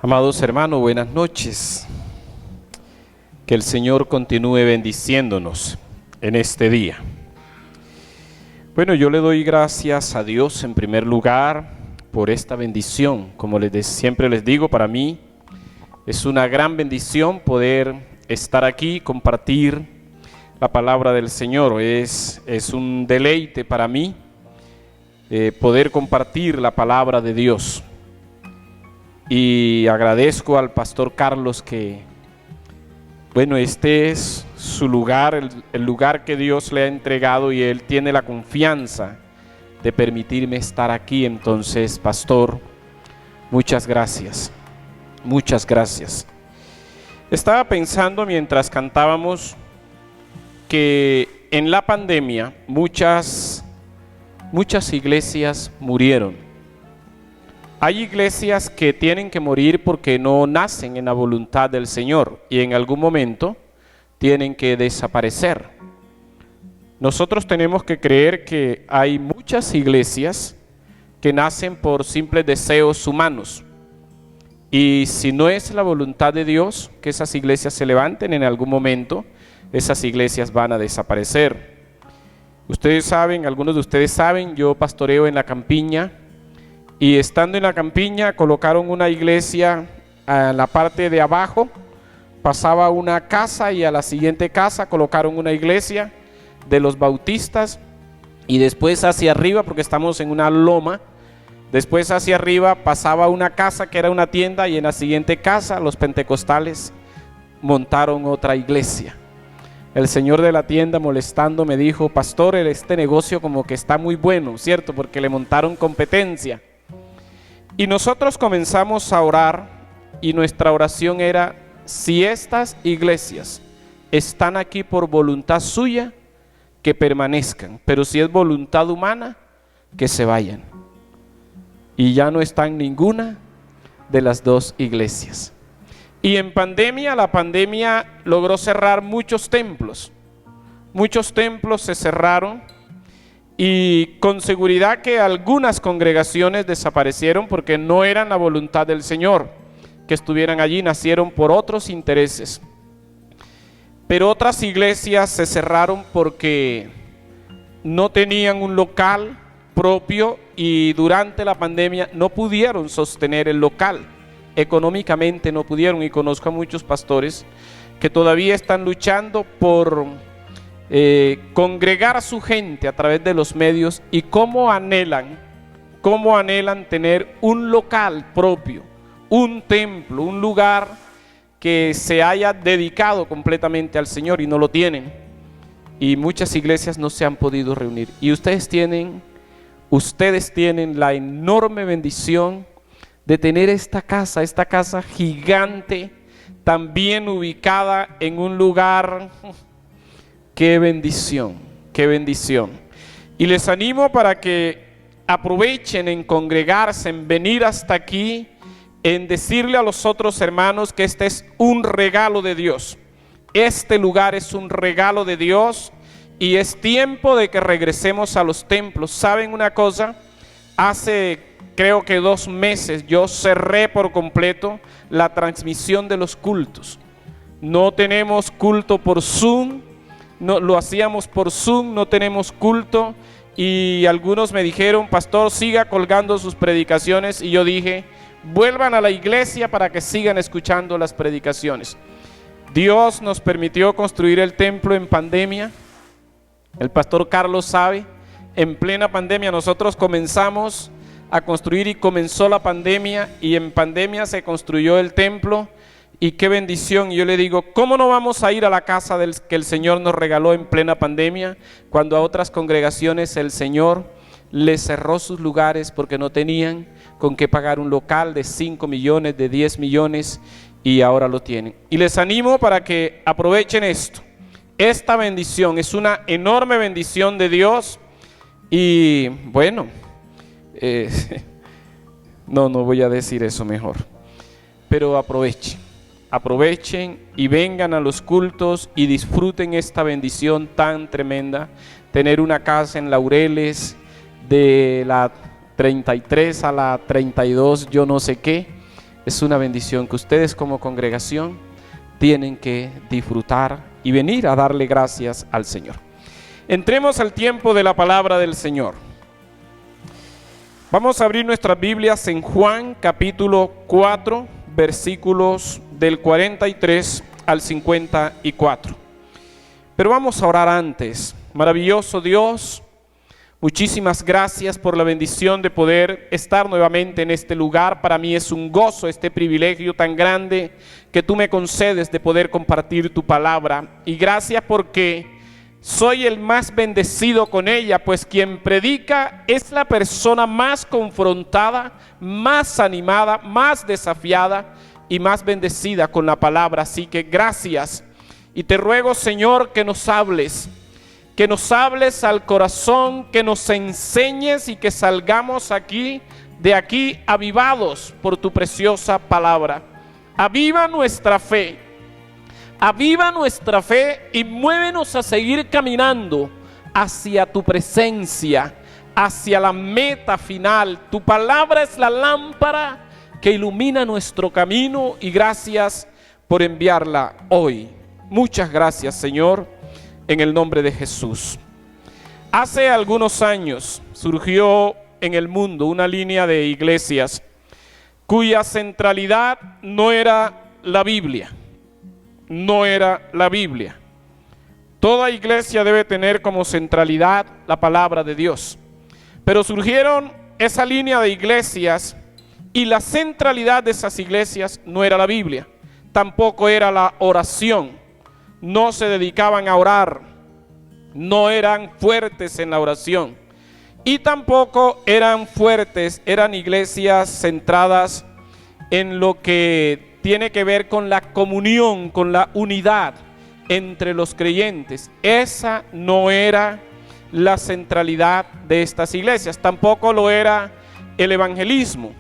Amados hermanos, buenas noches. Que el Señor continúe bendiciéndonos en este día. Bueno, yo le doy gracias a Dios en primer lugar por esta bendición. Como siempre les digo, para mí es una gran bendición poder estar aquí, compartir la palabra del Señor. Es un deleite para mí poder compartir la palabra de Dios. Y agradezco al pastor Carlos que, bueno, este es su lugar, el lugar que Dios le ha entregado, y él tiene la confianza de permitirme estar aquí. Entonces, pastor, muchas gracias, muchas gracias. Estaba pensando mientras cantábamos que en la pandemia muchas iglesias murieron. Hay iglesias que tienen que morir porque no nacen en la voluntad del Señor y en algún momento tienen que desaparecer. Nosotros tenemos que creer que hay muchas iglesias que nacen por simples deseos humanos. Y si no es la voluntad de Dios que esas iglesias se levanten, en algún momento esas iglesias van a desaparecer. Ustedes saben, algunos de ustedes saben, yo pastoreo en la campiña. Y estando en la campiña colocaron una iglesia en la parte de abajo, pasaba una casa y a la siguiente casa colocaron una iglesia de los bautistas, y después hacia arriba, porque estamos en una loma, después hacia arriba pasaba una casa que era una tienda, y en la siguiente casa los pentecostales montaron otra iglesia. El señor de la tienda, molestando, me dijo: pastor, este negocio como que está muy bueno, ¿cierto? Porque le montaron competencia. Y nosotros comenzamos a orar, y nuestra oración era: si estas iglesias están aquí por voluntad suya, que permanezcan, pero si es voluntad humana, que se vayan. Y ya no están ninguna de las dos iglesias. Y en pandemia, la pandemia logró cerrar muchos templos se cerraron. Y con seguridad que algunas congregaciones desaparecieron porque no eran la voluntad del Señor que estuvieran allí, nacieron por otros intereses. Pero otras iglesias se cerraron porque no tenían un local propio, y durante la pandemia no pudieron sostener el local, económicamente no pudieron. Y conozco a muchos pastores que todavía están luchando por congregar a su gente a través de los medios, y cómo anhelan tener un local propio, un templo, un lugar que se haya dedicado completamente al Señor, y no lo tienen. Y muchas iglesias no se han podido reunir, y ustedes tienen la enorme bendición de tener esta casa gigante, también ubicada en un lugar. Qué bendición, qué bendición. Y les animo para que aprovechen en congregarse, en venir hasta aquí, en decirle a los otros hermanos que este es un regalo de Dios. Este lugar es un regalo de Dios, y es tiempo de que regresemos a los templos. ¿Saben una cosa? Hace creo que 2 meses yo cerré por completo la transmisión de los cultos. No tenemos culto por Zoom. No, lo hacíamos por Zoom, no tenemos culto. Y algunos me dijeron: pastor, siga colgando sus predicaciones. Y yo dije: vuelvan a la iglesia para que sigan escuchando las predicaciones. Dios nos permitió construir el templo en pandemia. El pastor Carlos sabe, en plena pandemia nosotros comenzamos a construir, y comenzó la pandemia, y en pandemia se construyó el templo. Y qué bendición. Y yo le digo: ¿cómo no vamos a ir a la casa que el Señor nos regaló en plena pandemia, cuando a otras congregaciones el Señor les cerró sus lugares porque no tenían con qué pagar un local de 5 millones, de 10 millones, y ahora lo tienen? Y les animo para que aprovechen esto. Esta bendición es una enorme bendición de Dios. Y bueno, no voy a decir eso mejor, pero aprovechen y vengan a los cultos y disfruten esta bendición tan tremenda. Tener una casa en Laureles, de la 33 a la 32, yo no sé qué, Es una bendición que ustedes como congregación tienen que disfrutar y venir a darle gracias al Señor. Entremos al tiempo de la palabra del Señor. Vamos a abrir nuestras Biblias en Juan capítulo 4, versículos del 43 al 54. Pero vamos a orar antes. Maravilloso Dios, muchísimas gracias por la bendición de poder estar nuevamente en este lugar. Para mí es un gozo este privilegio tan grande que tú me concedes de poder compartir tu palabra. Y gracias porque soy el más bendecido con ella, pues quien predica es la persona más confrontada, más animada, más desafiada y más bendecida con la palabra. Así que gracias. Y te ruego, Señor, que nos hables al corazón, que nos enseñes y que salgamos de aquí avivados por tu preciosa palabra. Aviva nuestra fe y muévenos a seguir caminando hacia tu presencia, hacia la meta final. Tu palabra es la lámpara que ilumina nuestro camino y gracias por enviarla hoy. Muchas gracias, Señor, en el nombre de Jesús. Hace algunos años surgió en el mundo una línea de iglesias cuya centralidad no era la Biblia. Toda iglesia debe tener como centralidad la palabra de Dios. Pero surgieron esa línea de iglesias y la centralidad de esas iglesias no era la Biblia, tampoco era la oración. No se dedicaban a orar, no eran fuertes en la oración y tampoco eran iglesias centradas en lo que tiene que ver con la comunión, con la unidad entre los creyentes. Esa no era la centralidad de estas iglesias, tampoco lo era el evangelismo,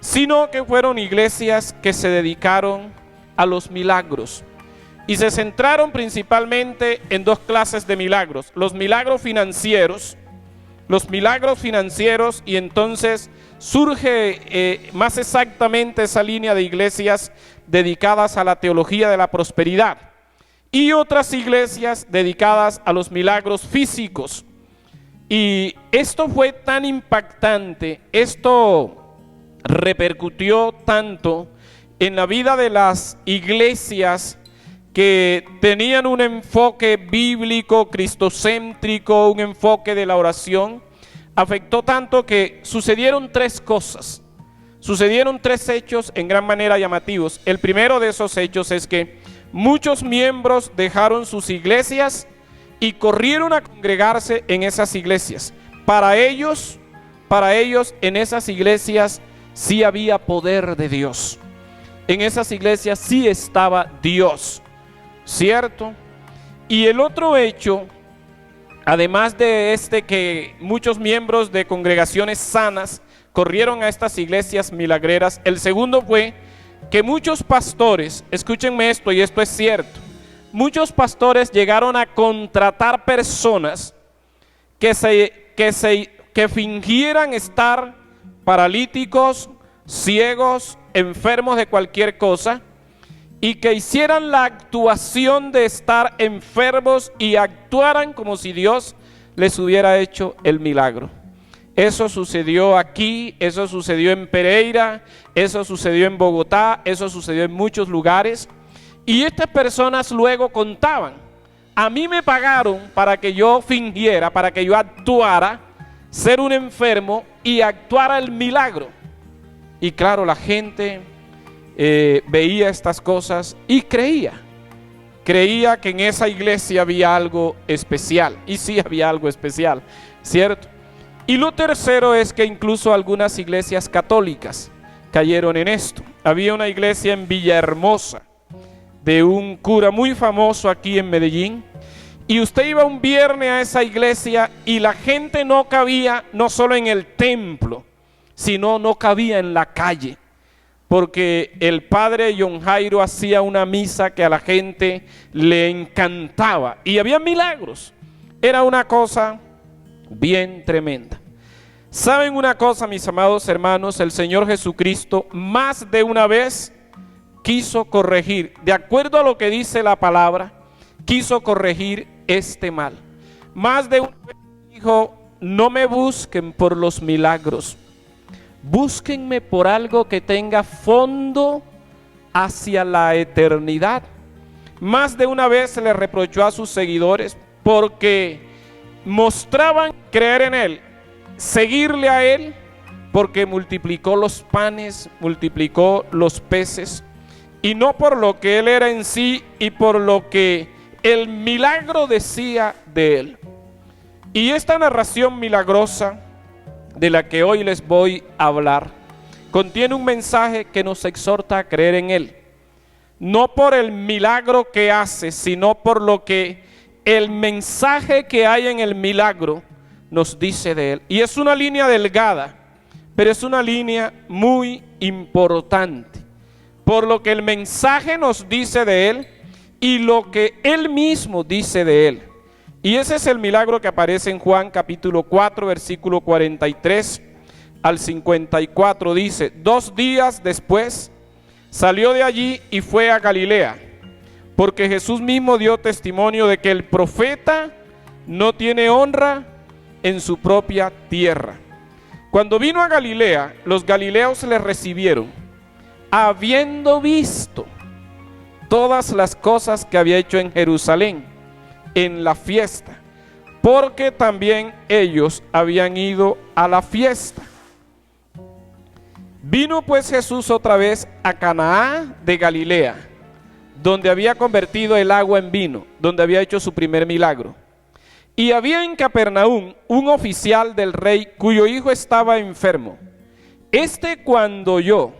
sino que fueron iglesias que se dedicaron a los milagros. Y se centraron principalmente en dos clases de milagros, los milagros financieros, y entonces surge más exactamente esa línea de iglesias dedicadas a la teología de la prosperidad y otras iglesias dedicadas a los milagros físicos. Y esto fue tan impactante, esto repercutió tanto en la vida de las iglesias que tenían un enfoque bíblico, cristocéntrico, un enfoque de la oración, afectó tanto que sucedieron tres hechos en gran manera llamativos. El primero de esos hechos es que muchos miembros dejaron sus iglesias y corrieron a congregarse en esas iglesias. Para ellos en esas iglesias sí había poder de Dios. En esas iglesias sí estaba Dios, ¿cierto? Y el otro hecho, además de que muchos miembros de congregaciones sanas corrieron a estas iglesias milagreras, el segundo fue que muchos pastores, escúchenme esto y esto es cierto, muchos pastores llegaron a contratar personas que fingieran estar paralíticos, ciegos, enfermos de cualquier cosa, y que hicieran la actuación de estar enfermos y actuaran como si Dios les hubiera hecho el milagro. Eso sucedió aquí, eso sucedió en Pereira, eso sucedió en Bogotá, eso sucedió en muchos lugares. Y estas personas luego contaban: a mí me pagaron para que yo fingiera, para que yo actuara ser un enfermo y actuara el milagro. Y claro, la gente veía estas cosas y creía que en esa iglesia había algo especial, y sí había algo especial, ¿cierto? Y lo tercero es que incluso algunas iglesias católicas cayeron en esto. Había una iglesia en Villahermosa de un cura muy famoso aquí en Medellín, y usted iba un viernes a esa iglesia y la gente no cabía no solo en el templo, sino no cabía en la calle, porque el padre John Jairo hacía una misa que a la gente le encantaba y había milagros. Era una cosa bien tremenda. ¿Saben una cosa, mis amados hermanos? El Señor Jesucristo más de una vez quiso corregir, de acuerdo a lo que dice la palabra, quiso corregir este mal. Más de una vez dijo: no me busquen por los milagros, búsquenme por algo que tenga fondo hacia la eternidad. Más de una vez se le reprochó a sus seguidores porque mostraban creer en Él, seguirle a Él, porque multiplicó los panes, multiplicó los peces, y no por lo que Él era en sí y por lo que el milagro decía de Él. Y esta narración milagrosa de la que hoy les voy a hablar contiene un mensaje que nos exhorta a creer en Él, no por el milagro que hace, sino por lo que el mensaje que hay en el milagro nos dice de Él. Y es una línea delgada, pero es una línea muy importante, por lo que el mensaje nos dice de Él y lo que Él mismo dice de Él. Y ese es el milagro que aparece en Juan capítulo 4, versículo 43 al 54. Dice: 2 días después salió de allí y fue a Galilea, porque Jesús mismo dio testimonio de que el profeta no tiene honra en su propia tierra. Cuando vino a Galilea, los galileos le recibieron, habiendo visto todas las cosas que había hecho en Jerusalén en la fiesta, porque también ellos habían ido a la fiesta. Vino pues Jesús otra vez a Canaá de Galilea, donde había convertido el agua en vino, donde había hecho su primer milagro. Y había en Capernaum un oficial del rey cuyo hijo estaba enfermo. Cuando oyó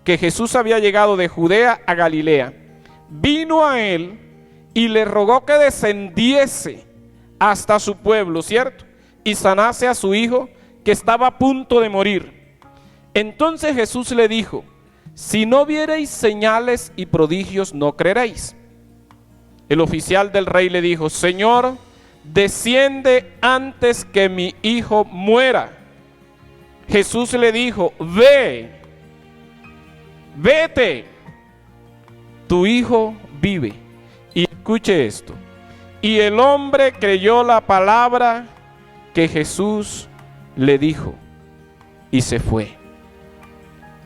que Jesús había llegado de Judea a Galilea, vino a él y le rogó que descendiese hasta su pueblo, ¿cierto? Y sanase a su hijo, que estaba a punto de morir. Entonces Jesús le dijo: si no viereis señales y prodigios, no creeréis. El oficial del rey le dijo: Señor, desciende antes que mi hijo muera. Jesús le dijo: vete, tu hijo vive. Y escuche esto: y el hombre creyó la palabra que Jesús le dijo y se fue.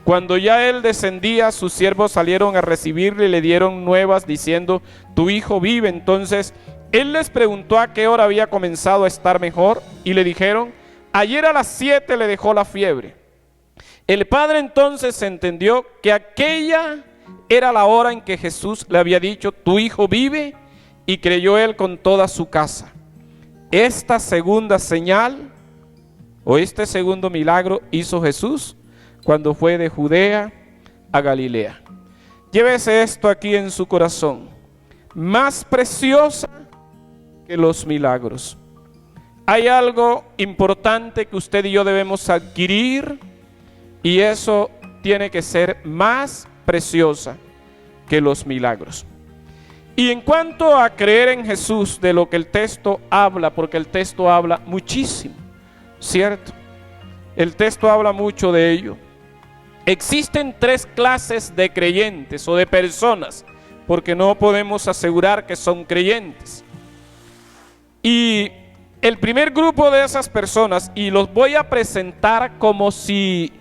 Cuando ya él descendía, sus siervos salieron a recibirle y le dieron nuevas diciendo: tu hijo vive. Entonces él les preguntó a qué hora había comenzado a estar mejor, y le dijeron: ayer a las 7 le dejó la fiebre. El padre entonces entendió que aquella era la hora en que Jesús le había dicho: tu hijo vive, y creyó él con toda su casa. Esta segunda señal, o este segundo milagro, hizo Jesús cuando fue de Judea a Galilea. Llévese esto aquí en su corazón: más preciosa que los milagros. Hay algo importante que usted y yo debemos adquirir, y eso tiene que ser más preciosa que los milagros. Y en cuanto a creer en Jesús, de lo que el texto habla, porque el texto habla muchísimo, ¿cierto? El texto habla mucho de ello. Existen 3 clases de creyentes o de personas, porque no podemos asegurar que son creyentes. Y el primer grupo de esas personas, y los voy a presentar como si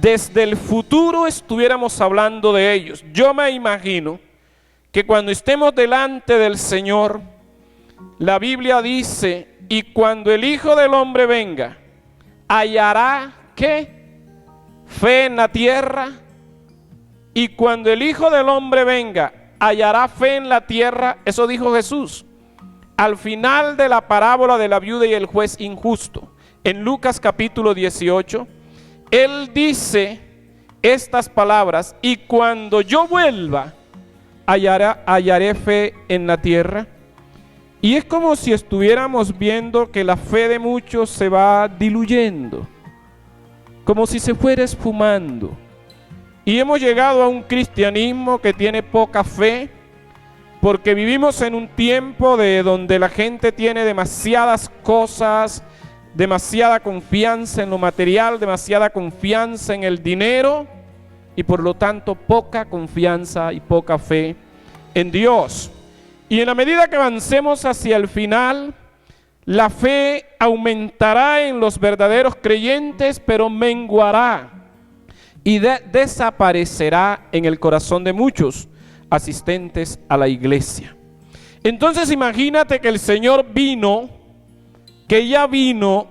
desde el futuro estuviéramos hablando de ellos. Yo me imagino que cuando estemos delante del Señor, la Biblia dice: y cuando el Hijo del Hombre venga, hallará ¿qué? Fe en la tierra. Y cuando el Hijo del Hombre venga, hallará fe en la tierra. Eso dijo Jesús al final de la parábola de la viuda y el juez injusto. En Lucas capítulo 18, Él dice estas palabras: y cuando yo vuelva, hallaré fe en la tierra. Y es como si estuviéramos viendo que la fe de muchos se va diluyendo, como si se fuera esfumando. Y hemos llegado a un cristianismo que tiene poca fe, porque vivimos en un tiempo donde la gente tiene demasiadas cosas, demasiada confianza en lo material, demasiada confianza en el dinero y por lo tanto poca confianza y poca fe en Dios. Y en la medida que avancemos hacia el final, la fe aumentará en los verdaderos creyentes, pero menguará y desaparecerá en el corazón de muchos asistentes a la iglesia. Entonces imagínate que el Señor vino, que ya vino,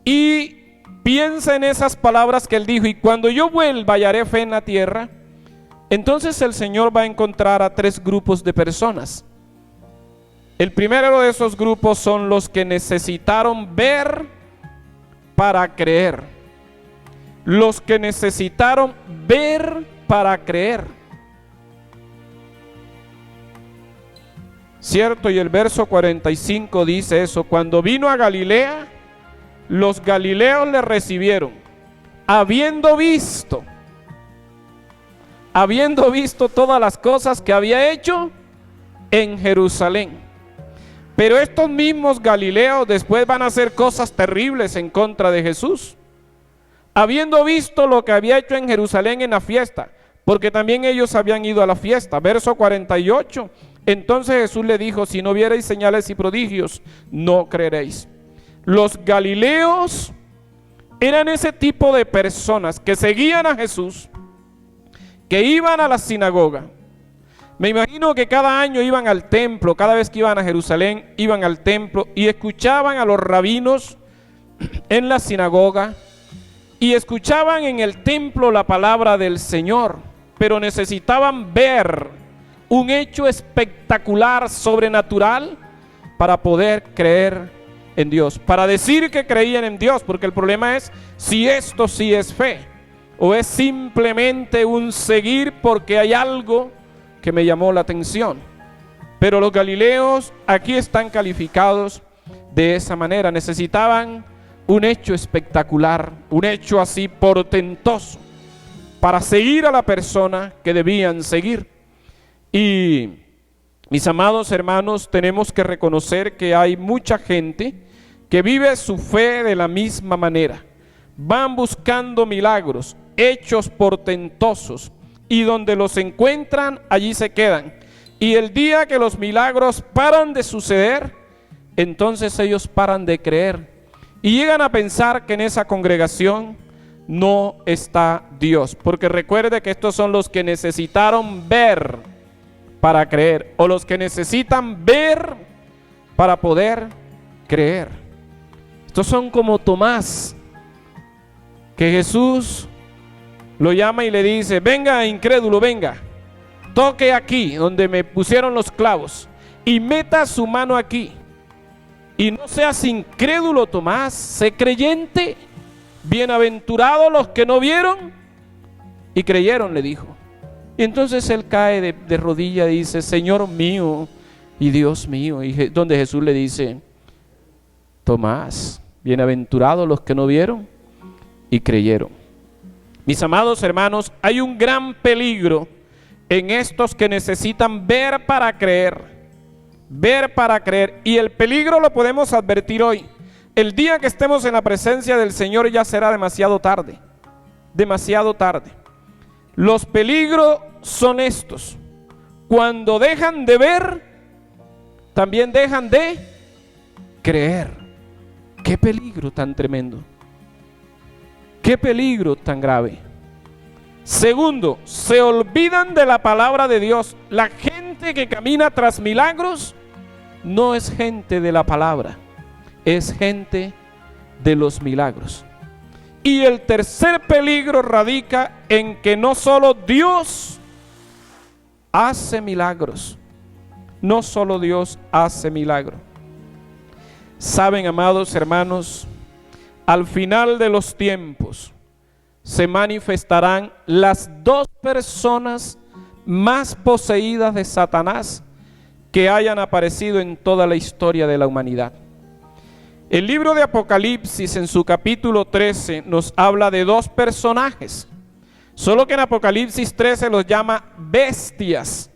y piensa en esas palabras que Él dijo: y cuando yo vuelva hallaré fe en la tierra. Entonces el Señor va a encontrar a 3 grupos de personas. El primero de esos grupos son los que necesitaron ver para creer. Los que necesitaron ver para creer. ¿Cierto? Y el verso 45 dice eso: cuando vino a Galilea, los galileos le recibieron, habiendo visto todas las cosas que había hecho en Jerusalén. Pero estos mismos galileos después van a hacer cosas terribles en contra de Jesús, habiendo visto lo que había hecho en Jerusalén en la fiesta, porque también ellos habían ido a la fiesta. Verso 48, entonces Jesús le dijo: si no viereis señales y prodigios, no creeréis. Los galileos eran ese tipo de personas que seguían a Jesús, que iban a la sinagoga. Me imagino que cada año iban al templo, cada vez que iban a Jerusalén, iban al templo y escuchaban a los rabinos en la sinagoga y escuchaban en el templo la palabra del Señor, pero necesitaban ver un hecho espectacular, sobrenatural, para poder creer en Dios, para decir que creían en Dios, porque el problema es si esto sí es fe o es simplemente un seguir porque hay algo que me llamó la atención. Pero los galileos aquí están calificados de esa manera. Necesitaban un hecho espectacular, un hecho así portentoso para seguir a la persona que debían seguir. Y mis amados hermanos, tenemos que reconocer que hay mucha gente que vive su fe de la misma manera. Van buscando milagros, hechos portentosos, y donde los encuentran, allí se quedan. Y el día que los milagros paran de suceder, entonces ellos paran de creer y llegan a pensar que en esa congregación no está Dios. Porque recuerde que estos son los que necesitaron ver para creer, o los que necesitan ver para poder creer. Estos son como Tomás, que Jesús lo llama y le dice: venga, incrédulo, venga, toque aquí donde me pusieron los clavos y meta su mano aquí. Y no seas incrédulo, Tomás, sé creyente. Bienaventurados los que no vieron y creyeron, le dijo. Y entonces él cae de rodillas y dice: Señor mío y Dios mío. Y donde Jesús le dice: Tomás, bienaventurados los que no vieron y creyeron. Mis amados hermanos, hay un gran peligro en estos que necesitan ver para creer. Ver para creer. Y el peligro lo podemos advertir hoy. El día que estemos en la presencia del Señor ya será demasiado tarde. Demasiado tarde. Los peligros son estos: cuando dejan de ver, también dejan de creer. Qué peligro tan tremendo. Qué peligro tan grave. Segundo, se olvidan de la palabra de Dios. La gente que camina tras milagros no es gente de la palabra, es gente de los milagros. Y el tercer peligro radica en que no solo Dios hace milagros, no solo Dios hace milagros. Saben, amados hermanos, al final de los tiempos se manifestarán las 2 personas más poseídas de Satanás que hayan aparecido en toda la historia de la humanidad. El libro de Apocalipsis, en su capítulo 13, nos habla de 2 personajes, solo que en Apocalipsis 13 los llama bestias.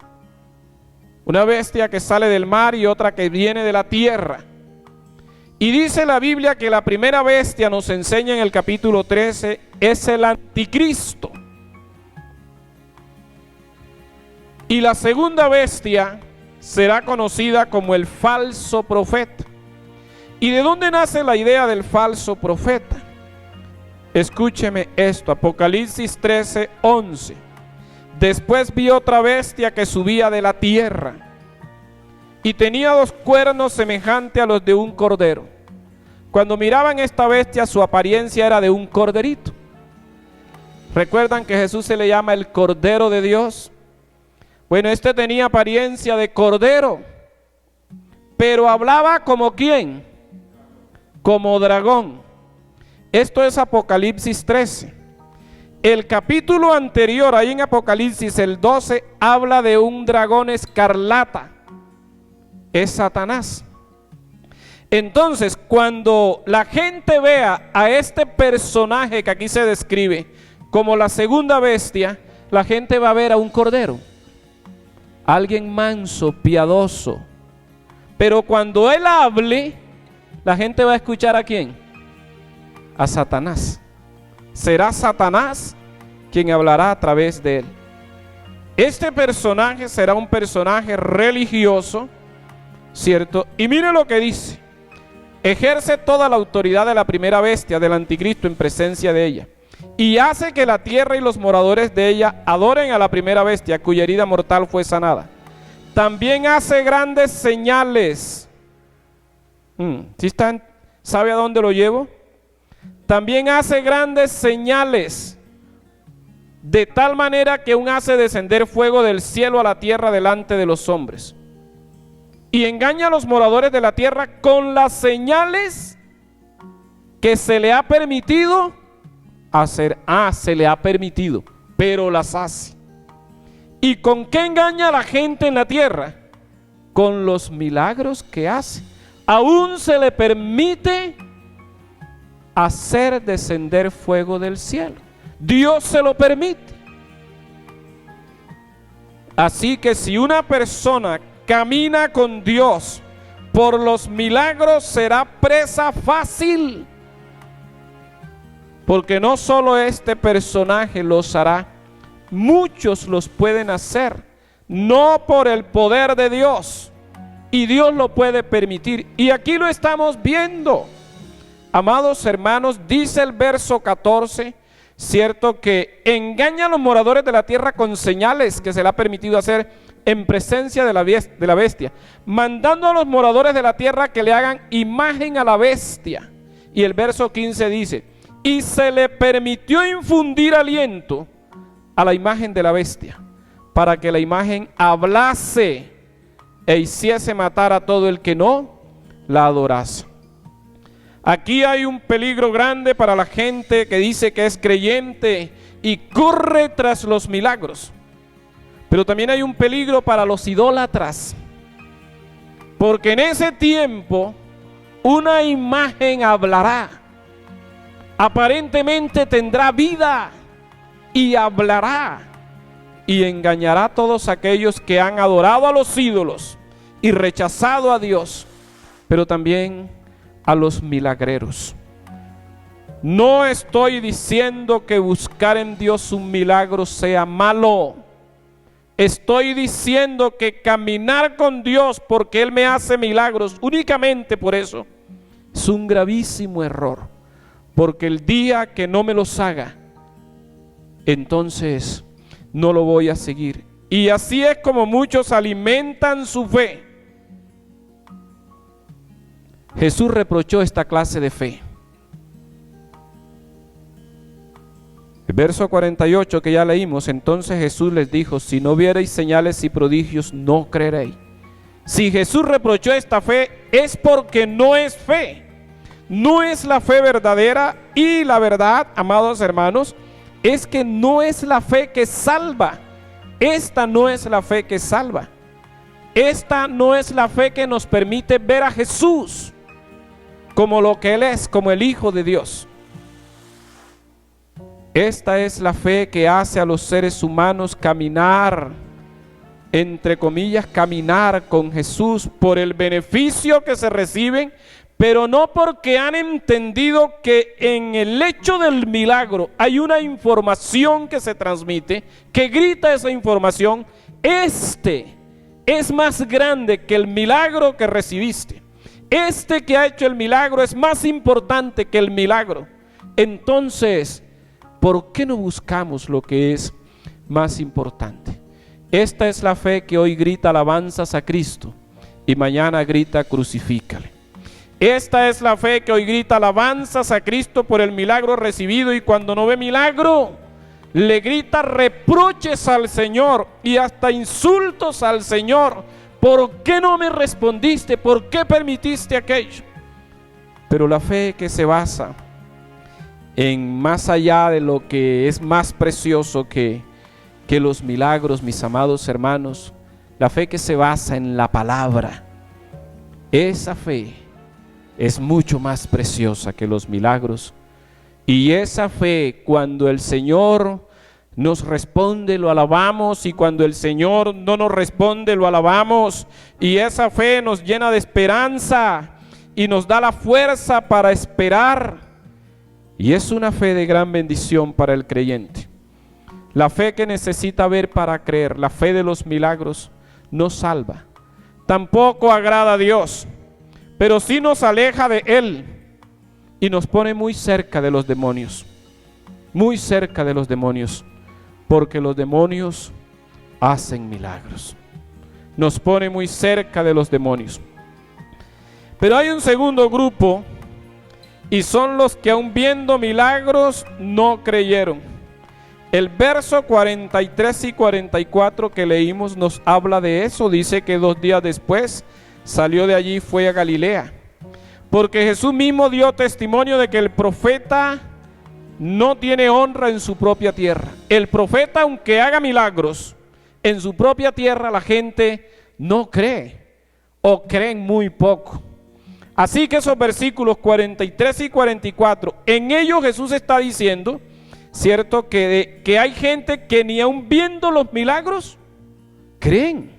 Una bestia que sale del mar y otra que viene de la tierra. Y dice la Biblia que la primera bestia, nos enseña en el capítulo 13, es el anticristo. Y la segunda bestia será conocida como el falso profeta. ¿Y de dónde nace la idea del falso profeta? Escúcheme esto, Apocalipsis 13, 11. Después vi otra bestia que subía de la tierra y tenía 2 cuernos semejantes a los de un cordero. Cuando miraban esta bestia, su apariencia era de un corderito. ¿Recuerdan que Jesús se le llama el Cordero de Dios? Bueno, este tenía apariencia de cordero, pero hablaba como ¿quién? Como dragón. Esto es Apocalipsis 13. El capítulo anterior, ahí en Apocalipsis, el 12, habla de un dragón escarlata. Es Satanás. Entonces, cuando la gente vea a este personaje que aquí se describe como la segunda bestia, la gente va a ver a un cordero, alguien manso, piadoso. Pero cuando él hable, la gente va a escuchar ¿a quién? A Satanás. Será Satanás quien hablará a través de él. Este personaje será un personaje religioso, ¿cierto? Y mire lo que dice: ejerce toda la autoridad de la primera bestia, del anticristo, en presencia de ella, y hace que la tierra y los moradores de ella adoren a la primera bestia, cuya herida mortal fue sanada. También hace grandes señales. ¿Sí están? ¿Sabe a dónde lo llevo? También hace grandes señales, de tal manera que aún hace descender fuego del cielo a la tierra delante de los hombres. Y engaña a los moradores de la tierra con las señales que se le ha permitido hacer. Se le ha permitido, pero las hace. ¿Y con qué engaña a la gente en la tierra? Con los milagros que hace. Aún se le permite hacer descender fuego del cielo. Dios se lo permite. Así que si una persona camina con Dios por los milagros, será presa fácil, porque no solo este personaje los hará, muchos los pueden hacer, no por el poder de Dios, y Dios lo puede permitir. Y aquí lo estamos viendo, amados hermanos. Dice el verso 14, cierto, que engaña a los moradores de la tierra con señales que se le ha permitido hacer en presencia de la bestia, mandando a los moradores de la tierra que le hagan imagen a la bestia. Y el verso 15 dice: y se le permitió infundir aliento a la imagen de la bestia, para que la imagen hablase e hiciese matar a todo el que no la adorase. Aquí hay un peligro grande para la gente que dice que es creyente y corre tras los milagros. Pero también hay un peligro para los idólatras, porque en ese tiempo una imagen hablará, aparentemente tendrá vida y hablará, y engañará a todos aquellos que han adorado a los ídolos y rechazado a Dios, pero también a los milagreros. No estoy diciendo que buscar en Dios un milagro sea malo. Estoy diciendo que caminar con Dios porque Él me hace milagros únicamente por eso es un gravísimo error, porque el día que no me los haga, entonces no lo voy a seguir. Y así es como muchos alimentan su fe. Jesús reprochó esta clase de fe. El verso 48 que ya leímos: entonces Jesús les dijo: si no viereis señales y prodigios, no creeréis. Si Jesús reprochó esta fe, es porque no es fe. No es la fe verdadera. Y la verdad, amados hermanos, es que no es la fe que salva. Esta no es la fe que salva. Esta no es la fe que nos permite ver a Jesús como lo que Él es, como el Hijo de Dios. Esta es la fe que hace a los seres humanos caminar, entre comillas, caminar con Jesús por el beneficio que se reciben, pero no porque han entendido que en el hecho del milagro hay una información que se transmite, que grita esa información: este es más grande que el milagro que recibiste. Este que ha hecho el milagro es más importante que el milagro. Entonces, ¿por qué no buscamos lo que es más importante? Esta es la fe que hoy grita alabanzas a Cristo y mañana grita crucifícale. Esta es la fe que hoy grita alabanzas a Cristo por el milagro recibido, y cuando no ve milagro le grita reproches al Señor y hasta insultos al Señor. ¿Por qué no me respondiste? ¿Por qué permitiste aquello? Pero la fe que se basa en más allá de lo que es más precioso que los milagros, mis amados hermanos, la fe que se basa en la palabra, esa fe es mucho más preciosa que los milagros. Y esa fe, cuando el Señor nos responde, lo alabamos, y cuando el Señor no nos responde, lo alabamos, y esa fe nos llena de esperanza y nos da la fuerza para esperar, y es una fe de gran bendición para el creyente. La fe que necesita ver para creer, la fe de los milagros, no salva, tampoco agrada a Dios, pero sí nos aleja de Él y nos pone muy cerca de los demonios, muy cerca de los demonios, porque los demonios hacen milagros. Nos pone muy cerca de los demonios. Pero hay un segundo grupo, y son los que aun viendo milagros no creyeron. El verso 43 y 44 que leímos nos habla de eso. Dice que 2 días después salió de allí y fue a Galilea, porque Jesús mismo dio testimonio de que el profeta no tiene honra en su propia tierra. El profeta, aunque haga milagros en su propia tierra, la gente no cree, o creen muy poco. Así que esos versículos 43 y 44, en ellos Jesús está diciendo, cierto, que hay gente que ni aun viendo los milagros creen.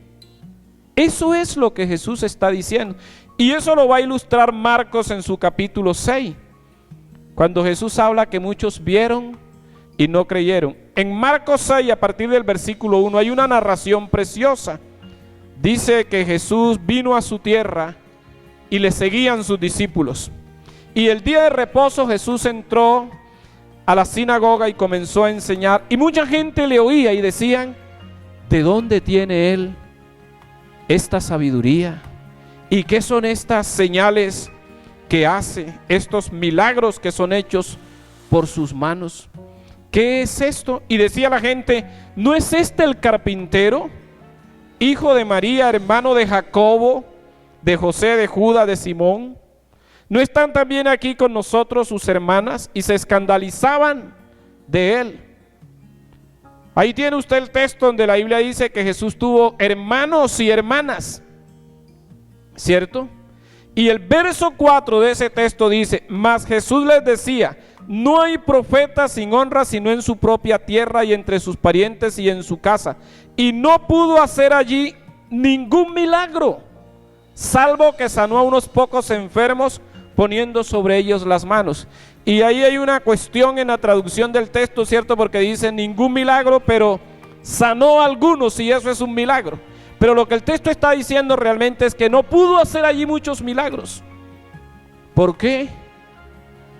Eso es lo que Jesús está diciendo, y eso lo va a ilustrar Marcos en su capítulo 6, cuando Jesús habla que muchos vieron y no creyeron. En Marcos 6, a partir del versículo 1, hay una narración preciosa. Dice que Jesús vino a su tierra y le seguían sus discípulos. Y el día de reposo Jesús entró a la sinagoga y comenzó a enseñar. Y mucha gente le oía y decían: ¿de dónde tiene él esta sabiduría? ¿Y qué son estas señales que hace, estos milagros que son hechos por sus manos? ¿Qué es esto? Y decía la gente: ¿no es este el carpintero, hijo de María, hermano de Jacobo, de José, de Judas, de Simón? ¿No están también aquí con nosotros sus hermanas? Y se escandalizaban de él. Ahí tiene usted el texto donde la Biblia dice que Jesús tuvo hermanos y hermanas, ¿cierto? Y el verso 4 de ese texto dice: mas Jesús les decía: no hay profeta sin honra sino en su propia tierra y entre sus parientes y en su casa. Y no pudo hacer allí ningún milagro, salvo que sanó a unos pocos enfermos poniendo sobre ellos las manos. Y ahí hay una cuestión en la traducción del texto, ¿cierto? Porque dice ningún milagro, pero sanó a algunos, y eso es un milagro. Pero lo que el texto está diciendo realmente es que no pudo hacer allí muchos milagros. ¿Por qué?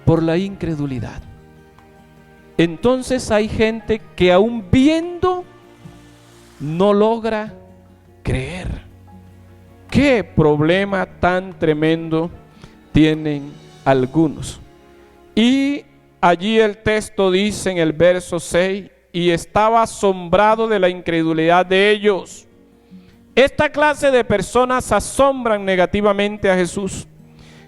Por la incredulidad. Entonces hay gente que aún viendo no logra creer. ¿Qué problema tan tremendo tienen algunos? Y allí el texto dice en el verso 6: y estaba asombrado de la incredulidad de ellos. Esta clase de personas asombran negativamente a Jesús.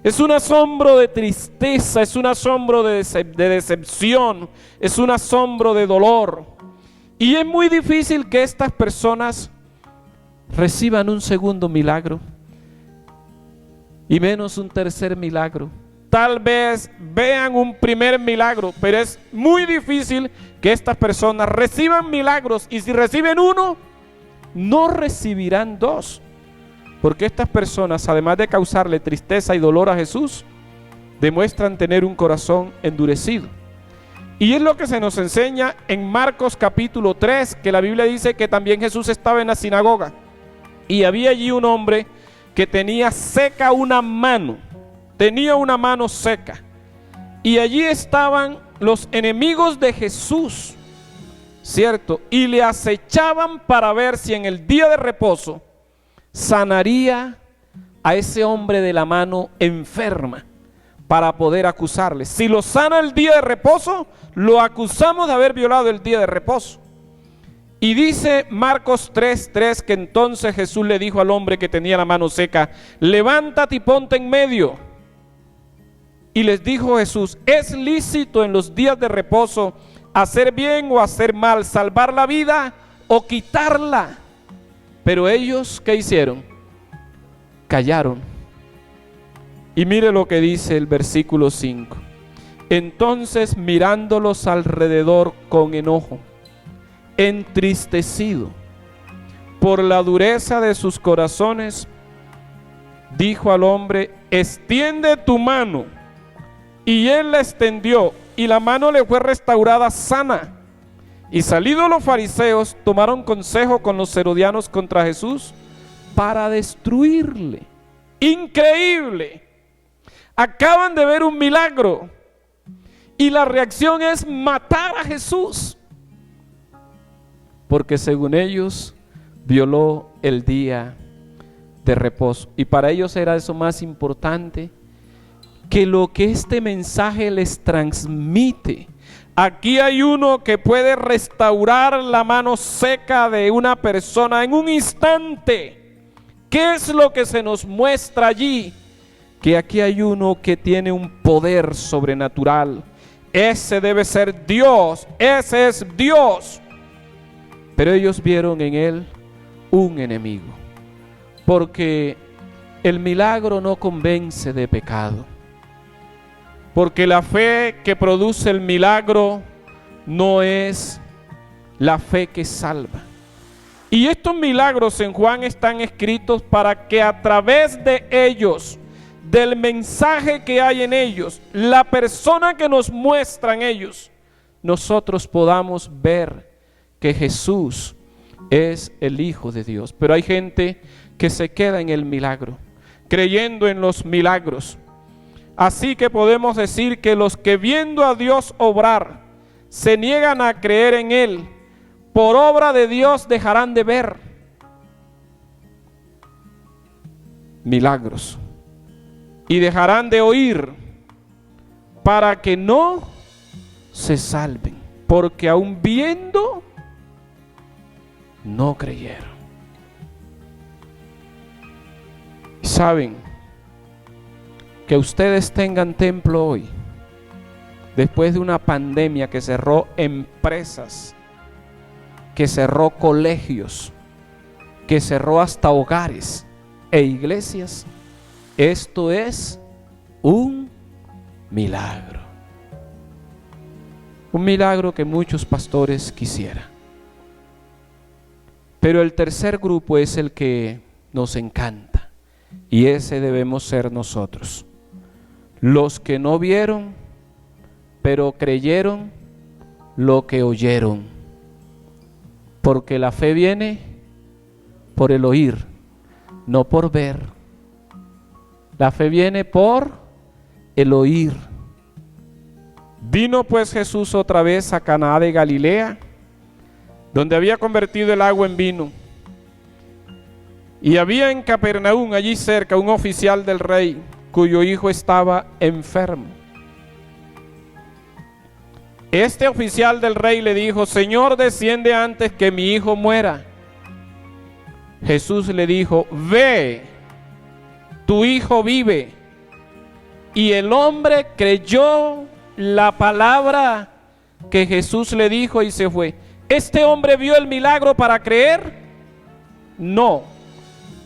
Es un asombro de tristeza, es un asombro de decepción, es un asombro de dolor. Y es muy difícil que estas personas reciban un segundo milagro, y menos un tercer milagro. Tal vez vean un primer milagro, pero es muy difícil que estas personas reciban milagros, y si reciben uno, no recibirán dos, Porque estas personas, además de causarle tristeza y dolor a Jesús, demuestran tener un corazón endurecido. Y es lo que se nos enseña en Marcos capítulo 3, que la Biblia dice que también Jesús estaba en la sinagoga. Y había allí un hombre que tenía seca una mano, tenía una mano seca. Y allí estaban los enemigos de Jesús, ¿cierto? Y le acechaban para ver si en el día de reposo sanaría a ese hombre de la mano enferma, para poder acusarle. Si lo sana el día de reposo, lo acusamos de haber violado el día de reposo. Y dice Marcos 3:3 que entonces Jesús le dijo al hombre que tenía la mano seca: levántate y ponte en medio. Y les dijo Jesús: ¿es lícito en los días de reposo hacer bien o hacer mal, salvar la vida o quitarla? Pero ellos, ¿qué hicieron? Callaron. Y mire lo que dice el versículo 5. Entonces, mirándolos alrededor con enojo, entristecido por la dureza de sus corazones, dijo al hombre: extiende tu mano. Y él la extendió, y la mano le fue restaurada sana. Y salidos los fariseos, tomaron consejo con los herodianos contra Jesús para destruirle. Increíble. Acaban de ver un milagro y la reacción es matar a Jesús, porque según ellos violó el día de reposo. Y para ellos era eso más importante que lo que este mensaje les transmite. Aquí hay uno que puede restaurar la mano seca de una persona en un instante. ¿Qué es lo que se nos muestra allí? Que aquí hay uno que tiene un poder sobrenatural. Ese debe ser Dios, ese es Dios. Pero ellos vieron en él un enemigo, porque el milagro no convence de pecado, porque la fe que produce el milagro no es la fe que salva. Y estos milagros en Juan están escritos para que a través de ellos, del mensaje que hay en ellos, la persona que nos muestran ellos, nosotros podamos ver que Jesús es el Hijo de Dios. Pero hay gente que se queda en el milagro, creyendo en los milagros. Así que podemos decir que los que viendo a Dios obrar se niegan a creer en Él, por obra de Dios dejarán de ver milagros y dejarán de oír, para que no se salven, porque aún viendo no creyeron. ¿Saben? Que ustedes tengan templo hoy, después de una pandemia que cerró empresas, que cerró colegios, que cerró hasta hogares e iglesias, esto es un milagro. Un milagro que muchos pastores quisieran. Pero el tercer grupo es el que nos encanta, y ese debemos ser nosotros. Los que no vieron, pero creyeron lo que oyeron. Porque la fe viene por el oír, no por ver. La fe viene por el oír. Vino pues Jesús otra vez a Caná de Galilea, donde había convertido el agua en vino. Y había en Capernaum, allí cerca, un oficial del rey, cuyo hijo estaba enfermo. Este oficial del rey le dijo: Señor, desciende antes que mi hijo muera. Jesús le dijo: ve, tu hijo vive. Y el hombre creyó la palabra que Jesús le dijo y se fue. ¿Este hombre vio el milagro para creer? No.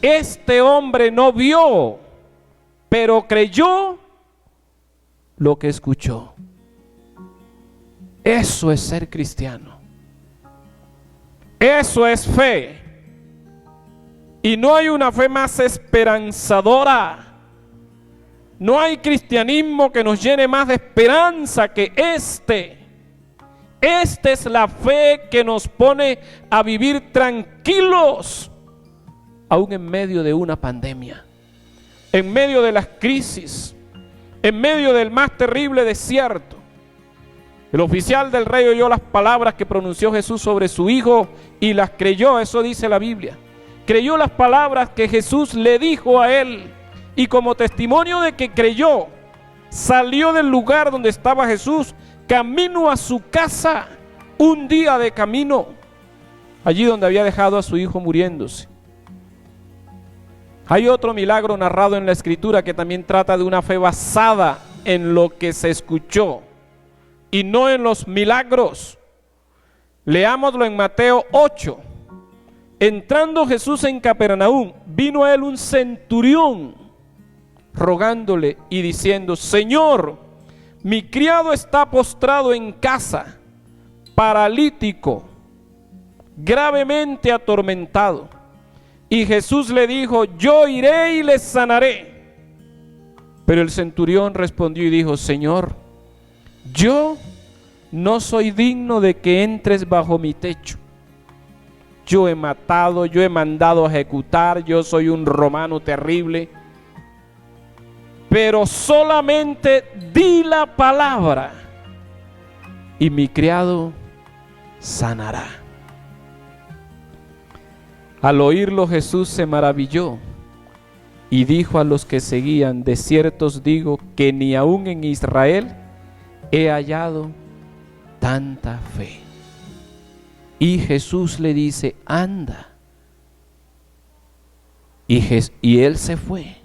Este hombre no vio, pero creyó lo que escuchó. Eso es ser cristiano. Eso es fe. Y no hay una fe más esperanzadora. No hay cristianismo que nos llene más de esperanza que este. Esta es la fe que nos pone a vivir tranquilos, aún en medio de una pandemia, en medio de las crisis, en medio del más terrible desierto. El oficial del rey oyó las palabras que pronunció Jesús sobre su hijo y las creyó, eso dice la Biblia. Creyó las palabras que Jesús le dijo a él, y como testimonio de que creyó, salió del lugar donde estaba Jesús, camino a su casa, un día de camino, allí donde había dejado a su hijo muriéndose. Hay otro milagro narrado en la Escritura que también trata de una fe basada en lo que se escuchó y no en los milagros. Leámoslo en Mateo 8. Entrando Jesús en Capernaum, vino a él un centurión rogándole y diciendo: Señor, mi criado está postrado en casa, paralítico, gravemente atormentado. Y Jesús le dijo: yo iré y le sanaré. Pero el centurión respondió y dijo: Señor, yo no soy digno de que entres bajo mi techo. Yo he matado, yo he mandado a ejecutar, yo soy un romano terrible. Pero solamente di la palabra y mi criado sanará. Al oírlo Jesús se maravilló y dijo a los que seguían: de cierto os digo que ni aún en Israel he hallado tanta fe. Y Jesús le dice: anda. Y él se fue.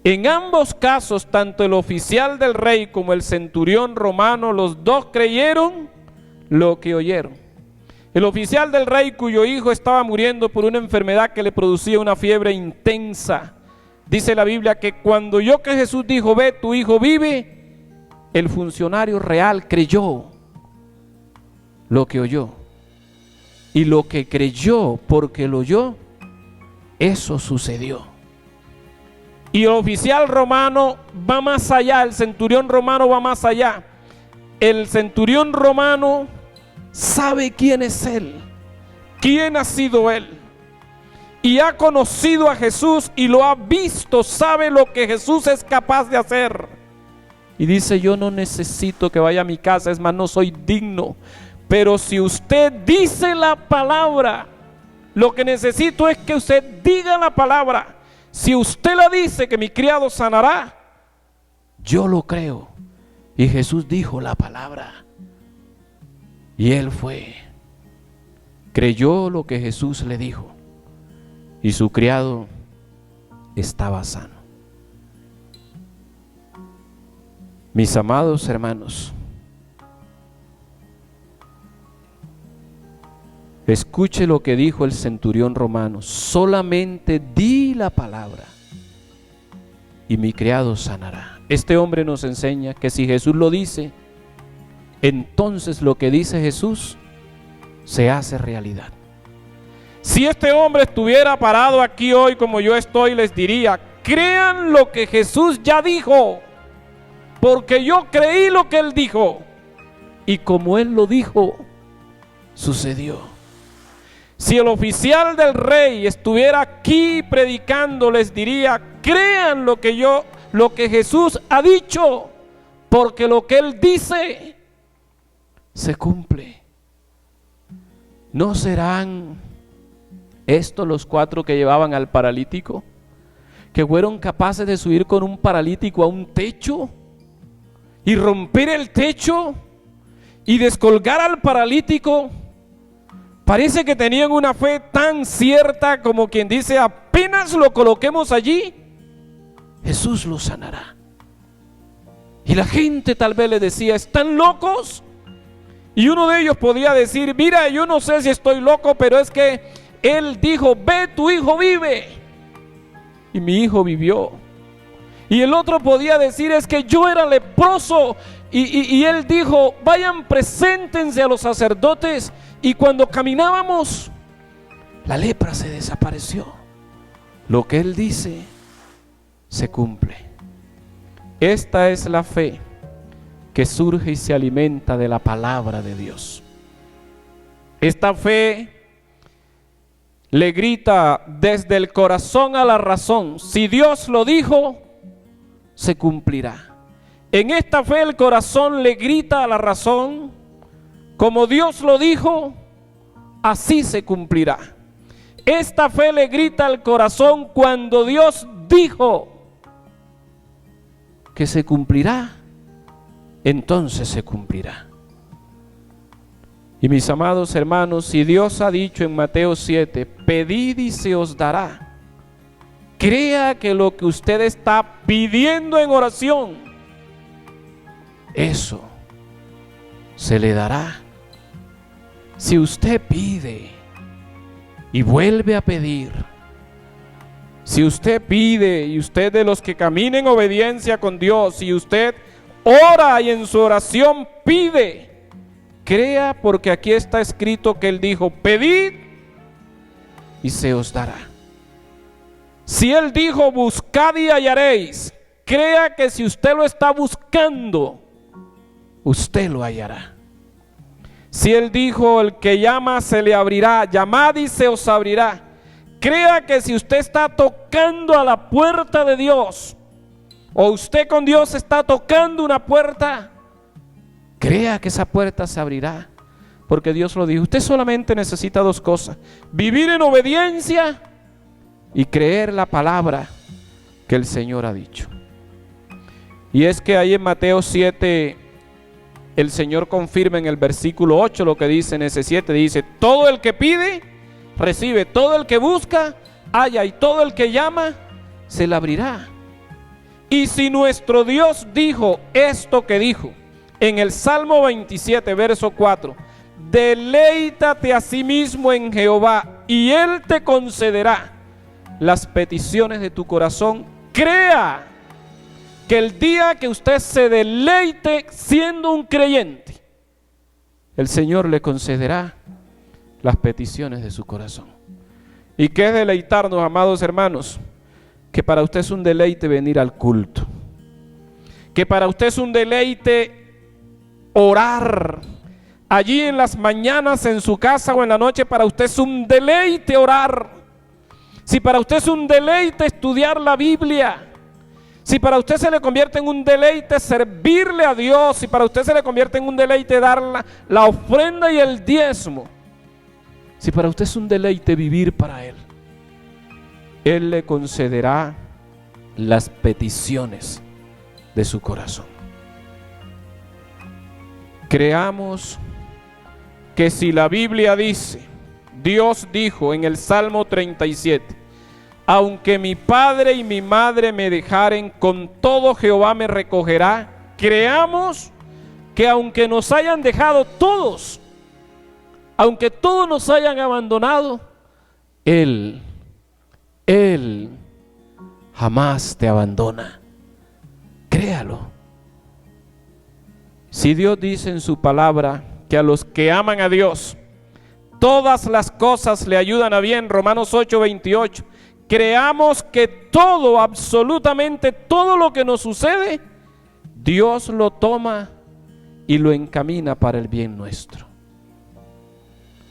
En ambos casos, tanto el oficial del rey como el centurión romano, los dos creyeron lo que oyeron. El oficial del rey, cuyo hijo estaba muriendo por una enfermedad que le producía una fiebre intensa, dice la Biblia que cuando oyó que Jesús dijo: ve, tu hijo vive, el funcionario real creyó lo que oyó. Y lo que creyó porque lo oyó, eso sucedió. Y el oficial romano va más allá, el centurión romano va más allá. El centurión romano sabe quién es él, quién ha sido él. Y ha conocido a Jesús y lo ha visto, sabe lo que Jesús es capaz de hacer. Y dice: yo no necesito que vaya a mi casa, es más, no soy digno. Pero si usted dice la palabra, lo que necesito es que usted diga la palabra. Si usted la dice, que mi criado sanará, yo lo creo. Y Jesús dijo la palabra. Y él fue. Creyó lo que Jesús le dijo. Y su criado estaba sano. Mis amados hermanos, escuche lo que dijo el centurión romano: solamente di la palabra y mi criado sanará. Este hombre nos enseña que si Jesús lo dice, entonces lo que dice Jesús se hace realidad. Si este hombre estuviera parado aquí hoy como yo estoy, les diría: crean lo que Jesús ya dijo, porque yo creí lo que él dijo, y como él lo dijo, sucedió. Si el oficial del rey estuviera aquí predicando, les diría: crean lo que Jesús ha dicho, porque lo que él dice se cumple. ¿No serán estos los 4 que llevaban al paralítico, que fueron capaces de subir con un paralítico a un techo y romper el techo y descolgar al paralítico? Parece que tenían una fe tan cierta como quien dice: apenas lo coloquemos allí, Jesús lo sanará. Y la gente tal vez le decía: ¿están locos? Y uno de ellos podía decir: mira, yo no sé si estoy loco, pero es que él dijo: ve, tu hijo vive. Y mi hijo vivió. Y el otro podía decir: es que yo era leproso. Y él dijo: vayan, preséntense a los sacerdotes. Y cuando caminábamos, La lepra se desapareció. Lo que Él dice se cumple. Esta es la fe que surge y se alimenta de la palabra de Dios. Esta fe le grita desde el corazón a la razón: si Dios lo dijo, se cumplirá. En esta fe el corazón le grita a la razón: como Dios lo dijo, así se cumplirá. Esta fe le grita al corazón: cuando Dios dijo que se cumplirá, entonces se cumplirá. Y mis amados hermanos, si Dios ha dicho en Mateo 7, pedid y se os dará, crea que lo que usted está pidiendo en oración, eso se le dará. Si usted pide y vuelve a pedir, si usted pide y usted de los que camina en obediencia con Dios, si usted ora y en su oración pide, crea, porque aquí está escrito que Él dijo: pedid y se os dará. Si Él dijo: buscad y hallaréis, crea que si usted lo está buscando, usted lo hallará. Si Él dijo: el que llama se le abrirá, llamad y se os abrirá, crea que si usted está tocando a la puerta de Dios, o usted con Dios está tocando una puerta, crea que esa puerta se abrirá, porque Dios lo dijo. Usted solamente necesita dos cosas: vivir en obediencia y creer la palabra que el Señor ha dicho. Y es que ahí en Mateo 7 el Señor confirma en el versículo 8 lo que dice en ese 7. Dice: todo el que pide, recibe; todo el que busca, halla; y todo el que llama, se le abrirá. Y si nuestro Dios dijo esto que dijo en el Salmo 27, verso 4: deleítate a sí mismo en Jehová, y Él te concederá las peticiones de tu corazón. Crea que el día que usted se deleite siendo un creyente, el Señor le concederá las peticiones de su corazón. ¿Y qué es deleitarnos, amados hermanos? Que para usted es un deleite venir al culto, que para usted es un deleite orar allí en las mañanas en su casa o en la noche. Para usted es un deleite orar. Si para usted es un deleite estudiar la Biblia, si para usted se le convierte en un deleite servirle a Dios, si para usted se le convierte en un deleite dar la ofrenda y el diezmo, si para usted es un deleite vivir para Él, Él le concederá las peticiones de su corazón. Creamos que si la Biblia dice, Dios dijo en el Salmo 37, aunque mi padre y mi madre me dejaren, con todo Jehová me recogerá. Creamos que aunque nos hayan dejado todos, aunque todos nos hayan abandonado, Él jamás te abandona. Créalo. Si Dios dice en su palabra que a los que aman a Dios todas las cosas le ayudan a bien, Romanos 8:28, creamos que todo, absolutamente todo lo que nos sucede, Dios lo toma y lo encamina para el bien nuestro.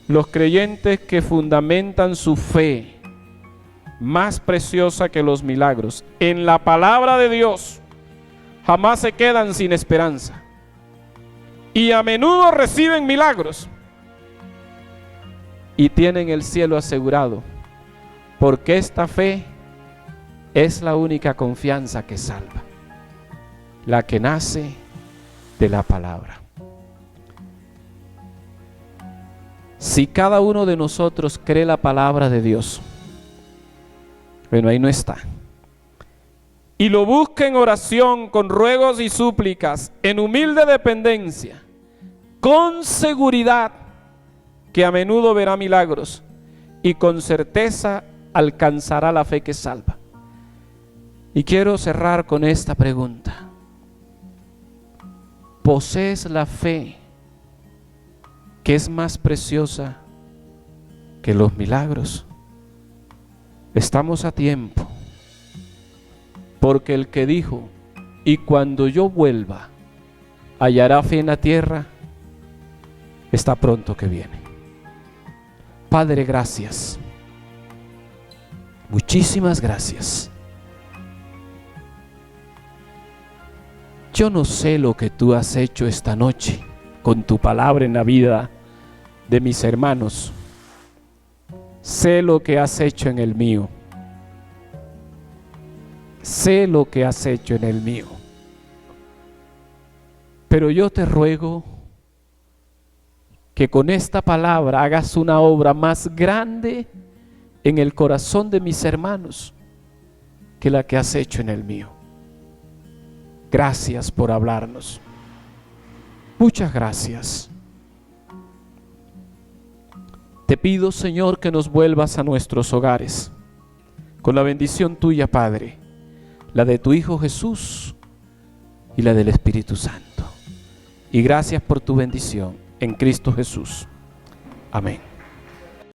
Los creyentes que fundamentan su fe, más preciosa que los milagros, en la palabra de Dios, jamás se quedan sin esperanza. Y a menudo reciben milagros y tienen el cielo asegurado, porque esta fe es la única confianza que salva, la que nace de la palabra. Si cada uno de nosotros cree la palabra de Dios, bueno, ahí no está, y lo busca en oración, con ruegos y súplicas, en humilde dependencia, con seguridad que a menudo verá milagros y con certeza alcanzará la fe que salva. Y quiero cerrar con esta pregunta: ¿posees la fe que es más preciosa que los milagros. Estamos a tiempo, porque el que dijo, y cuando yo vuelva, hallará fe en la tierra, está pronto que viene. Padre, gracias. Muchísimas gracias. Yo no sé lo que tú has hecho esta noche con tu palabra en la vida de mis hermanos. Sé lo que has hecho en el mío. Sé lo que has hecho en el mío. Pero yo te ruego que con esta palabra hagas una obra más grande en el corazón de mis hermanos que la que has hecho en el mío. Gracias por hablarnos. Muchas gracias. Te pido, Señor, que nos vuelvas a nuestros hogares con la bendición tuya, Padre, la de tu Hijo Jesús y la del Espíritu Santo. Y gracias por tu bendición en Cristo Jesús. Amén.